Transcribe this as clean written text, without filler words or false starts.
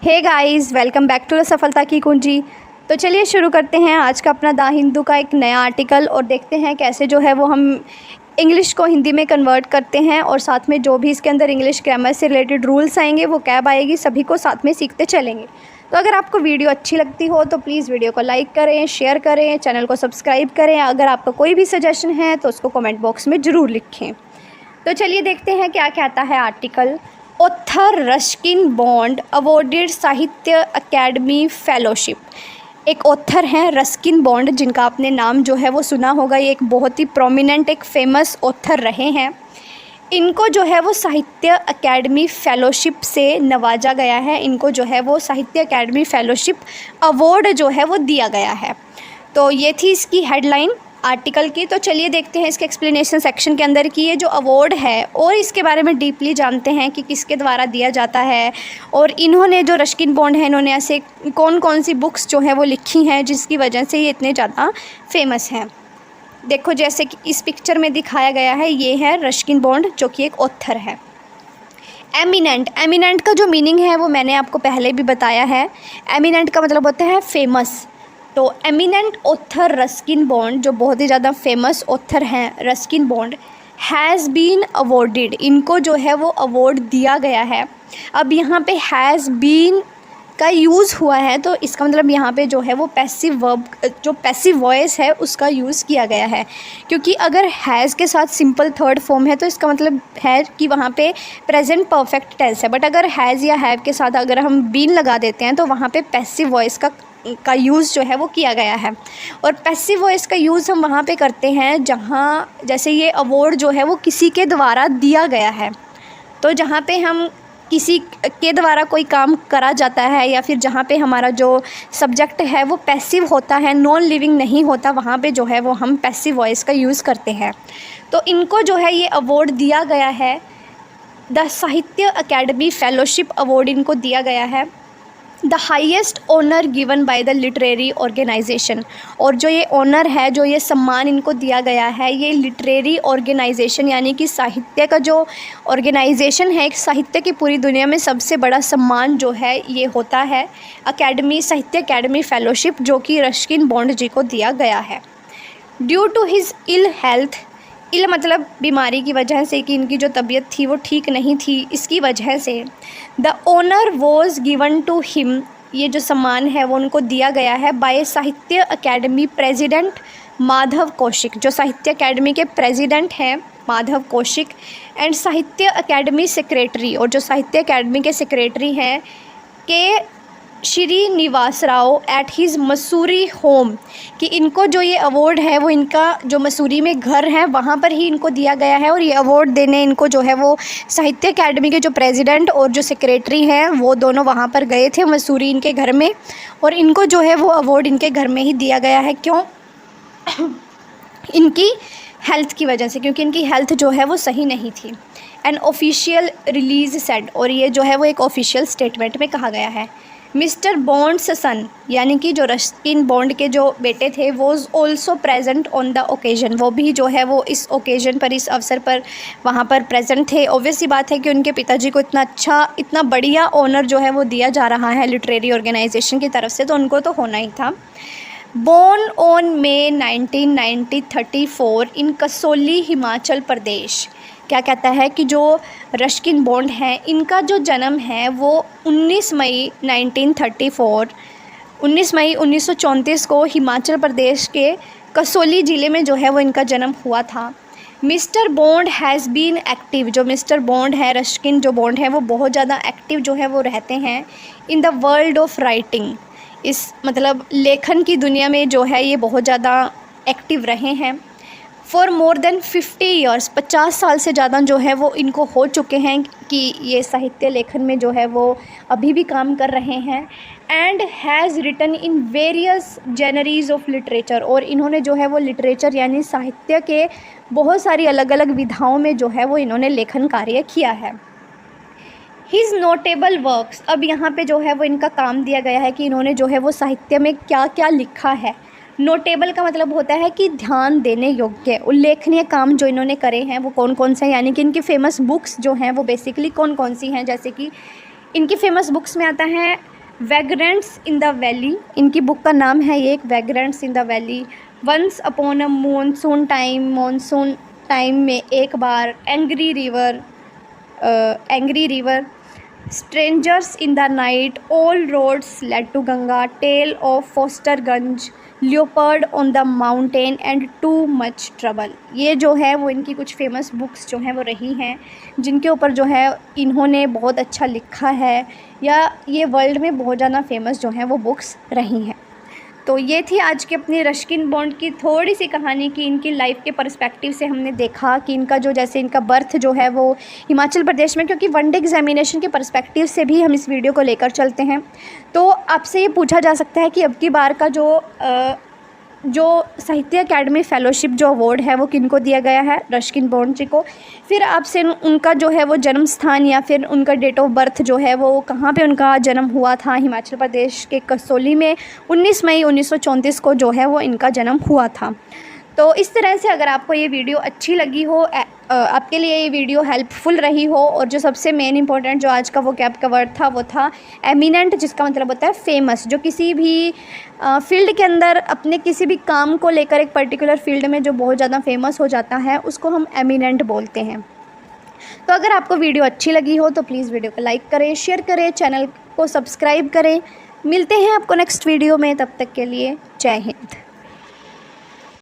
Hey guys, welcome back to the सफलता की कुंजी। तो चलिए शुरू करते हैं आज का अपना द हिंदू का एक नया आर्टिकल और देखते हैं कैसे जो है वो हम इंग्लिश को हिंदी में कन्वर्ट करते हैं और साथ में जो भी इसके अंदर इंग्लिश ग्रामर से रिलेटेड रूल्स आएंगे वो कैब आएगी, सभी को साथ में सीखते चलेंगे। तो अगर आपको वीडियो अच्छी लगती हो तो प्लीज़ वीडियो को लाइक करें, शेयर करें, चैनल को सब्सक्राइब करें। अगर आपका कोई भी सजेशन है तो उसको कमेंट बॉक्स में ज़रूर लिखें। तो चलिए देखते हैं क्या कहता है article. Author Ruskin bond awarded साहित्य अकेडमी फेलोशिप। एक ऑथर हैं रस्किन बॉन्ड, जिनका आपने नाम जो है वो सुना होगा। ये एक बहुत ही प्रोमिनेंट एक फेमस ऑथर रहे हैं। इनको जो है वो साहित्य अकेडमी फेलोशिप से नवाजा गया है। इनको जो है वो साहित्य अकेडमी फेलोशिप अवार्ड जो है वो दिया गया है। तो ये थी इसकी हेडलाइन आर्टिकल की। तो चलिए देखते हैं इसके एक्सप्लेनेशन सेक्शन के अंदर कि ये जो अवार्ड है और इसके बारे में डीपली जानते हैं कि किसके द्वारा दिया जाता है और इन्होंने जो रस्किन बॉन्ड है इन्होंने ऐसे कौन कौन सी बुक्स जो हैं वो लिखी हैं जिसकी वजह से ये इतने ज़्यादा फेमस हैं। देखो जैसे कि इस पिक्चर में दिखाया गया है, ये है रस्किन बॉन्ड जो कि एक ऑथर है। एमिनेंट का जो मीनिंग है वो मैंने आपको पहले भी बताया है। एमिनेंट का मतलब होता है फेमस। तो एमिनेंट ऑथर रस्किन बॉन्ड, जो बहुत ही ज़्यादा फेमस ऑथर हैं Ruskin Bond, has been awarded, इनको जो है वो अवार्ड दिया गया है। अब यहाँ पे हैज़ बीन का यूज़ हुआ है तो इसका मतलब यहाँ पे जो है वो पैसिव वर्ब, जो पैसिव वॉइस है उसका यूज़ किया गया है। क्योंकि अगर हैज़ के साथ सिंपल थर्ड फॉर्म है तो इसका मतलब है कि वहाँ पे प्रेजेंट परफेक्ट टेंस है। बट अगर हैज़ या हैव के साथ अगर हम बीन लगा देते हैं तो वहाँ पे पैसिव वॉइस का यूज़ जो है वो किया गया है। और पैसिव वॉइस का यूज़ हम वहाँ पे करते हैं जहाँ जैसे ये अवार्ड जो है वो किसी के द्वारा दिया गया है। तो जहाँ पे हम किसी के द्वारा कोई काम करा जाता है या फिर जहाँ पे हमारा जो सब्जेक्ट है वो पैसिव होता है, नॉन लिविंग नहीं होता, वहाँ पे जो है वो हम पैसिव वॉइस का यूज़ करते हैं। तो इनको जो है ये अवार्ड दिया गया है, द साहित्य अकेडमी फेलोशिप अवार्ड इनको दिया गया है, the highest honour given by the literary organisation. और जो ये ऑनर है, जो ये सम्मान इनको दिया गया है, ये लिटरेरी ऑर्गेनाइजेशन यानी कि साहित्य का जो ऑर्गेनाइजेशन है, एक साहित्य की पूरी दुनिया में सबसे बड़ा सम्मान जो है ये होता है अकेडमी, साहित्य अकेडमी फेलोशिप, जो कि रस्किन बॉन्ड जी को दिया गया है। Due to his ill health, ill मतलब बीमारी की वजह से कि इनकी जो तबीयत थी वो ठीक नहीं थी, इसकी वजह से the honour was given to him, ये जो सम्मान है वो उनको दिया गया है बाय साहित्य अकेडमी प्रेसिडेंट माधव कौशिक, जो साहित्य अकेडमी के प्रेसिडेंट हैं माधव कौशिक, एंड साहित्य अकेडमी सेक्रेटरी, और जो साहित्य अकेडमी के सेक्रेटरी हैं K Srinivas Rao at his Mussoorie home, कि इनको जो ये अवार्ड है वो इनका जो मसूरी में घर है वहाँ पर ही इनको दिया गया है। और ये अवार्ड देने इनको जो है वो साहित्य अकेडमी के जो प्रेसिडेंट और जो सेक्रेटरी हैं वो दोनों वहाँ पर गए थे मसूरी इनके घर में, और इनको जो है वो अवार्ड इनके घर में ही दिया गया है। क्यों? इनकी हेल्थ की वजह से, क्योंकि इनकी हेल्थ जो है वो सही नहीं थी। एन ऑफिशियल रिलीज सेड, और ये जो है वो एक ऑफिशियल स्टेटमेंट में कहा गया है। मिस्टर बॉन्ड्स सन, यानी कि जो रस्किन बॉन्ड के जो बेटे थे, was also present on the occasion, वो भी जो है वो इस ओकेजन पर, इस अवसर पर वहाँ पर प्रेजेंट थे। ऑब्वियस सी बात है कि उनके पिताजी को इतना अच्छा, इतना बढ़िया ऑनर जो है वो दिया जा रहा है लिटरेरी ऑर्गेनाइजेशन की तरफ से, तो उनको तो होना ही था। बोर्न ऑन मे 1934 इन कसौली हिमाचल प्रदेश। क्या कहता है कि जो रस्किन बॉन्ड हैं इनका जो जन्म है वो 19 मई 1934 को हिमाचल प्रदेश के कसौली ज़िले में जो है वो इनका जन्म हुआ था। Mr Bond has been active, जो मिस्टर बॉन्ड है, रस्किन जो बॉन्ड है वो बहुत ज़्यादा एक्टिव जो है वो रहते हैं in the world of writing, इस मतलब लेखन की दुनिया में जो है ये बहुत ज़्यादा एक्टिव रहे हैं। फॉर मोर देन 50 ईयर्स, 50 साल से ज़्यादा जो है वो इनको हो चुके हैं कि ये साहित्य लेखन में जो है वो अभी भी काम कर रहे हैं। And has written in various genres of literature, और इन्होंने जो है वो लिटरेचर यानी साहित्य के बहुत सारी अलग अलग विधाओं में जो है वो इन्होंने लेखन कार्य किया है। हिज नोटेबल वर्क्स, अब यहाँ पे जो है वो इनका काम दिया गया है कि इन्होंने जो है वो साहित्य में क्या क्या लिखा है। नोटेबल का मतलब होता है कि ध्यान देने योग्य, उल्लेखनीय काम जो इन्होंने करे हैं वो कौन कौन से हैं, यानी कि इनकी फेमस बुक्स जो हैं वो बेसिकली कौन कौन सी हैं। जैसे कि इनकी फेमस बुक्स में आता है वैग्रेंट्स इन द वैली, इनकी बुक का नाम है ये, एक vagrants in the valley, once upon a monsoon time में एक बार, angry river, strangers in the night, all roads lead to Ganga, tale of Fosterganj, leopard on the mountain and too much trouble. ये जो है वो इनकी कुछ फेमस बुक्स जो हैं वो रही हैं, जिनके ऊपर जो है इन्होंने बहुत अच्छा लिखा है, या ये वर्ल्ड में बहुत ज़्यादा फेमस जो हैं वो बुक्स रही हैं। तो ये थी आज की अपनी रस्किन बॉन्ड की थोड़ी सी कहानी की इनकी लाइफ के पर्सपेक्टिव से हमने देखा कि इनका जो जैसे इनका बर्थ जो है वो हिमाचल प्रदेश में, क्योंकि वन डे एग्जामिनेशन के पर्सपेक्टिव से भी हम इस वीडियो को लेकर चलते हैं। तो आपसे ये पूछा जा सकता है कि अब की बार का जो साहित्य अकेडमी फेलोशिप जो अवार्ड है वो किनको दिया गया है, रस्किन बॉन्ड जी को। फिर आपसे उनका जो है वो जन्म स्थान या फिर उनका डेट ऑफ बर्थ जो है वो कहाँ पे उनका जन्म हुआ था, हिमाचल प्रदेश के कसौली में 19 मई 1934 को जो है वो इनका जन्म हुआ था। तो इस तरह से अगर आपको ये वीडियो अच्छी लगी हो, आपके लिए ये वीडियो हेल्पफुल रही हो, और जो सबसे मेन इंपॉर्टेंट जो आज का वो कैप का वर्ड था वो था एमिनेंट, जिसका मतलब होता है फेमस। जो किसी भी फील्ड के अंदर अपने किसी भी काम को लेकर एक पर्टिकुलर फील्ड में जो बहुत ज़्यादा फेमस हो जाता है उसको हम एमिनेंट बोलते हैं। तो अगर आपको वीडियो अच्छी लगी हो तो प्लीज़ वीडियो को लाइक करें, शेयर करें, चैनल को सब्सक्राइब करें। मिलते हैं आपको नेक्स्ट वीडियो में, तब तक के लिए जय हिंद।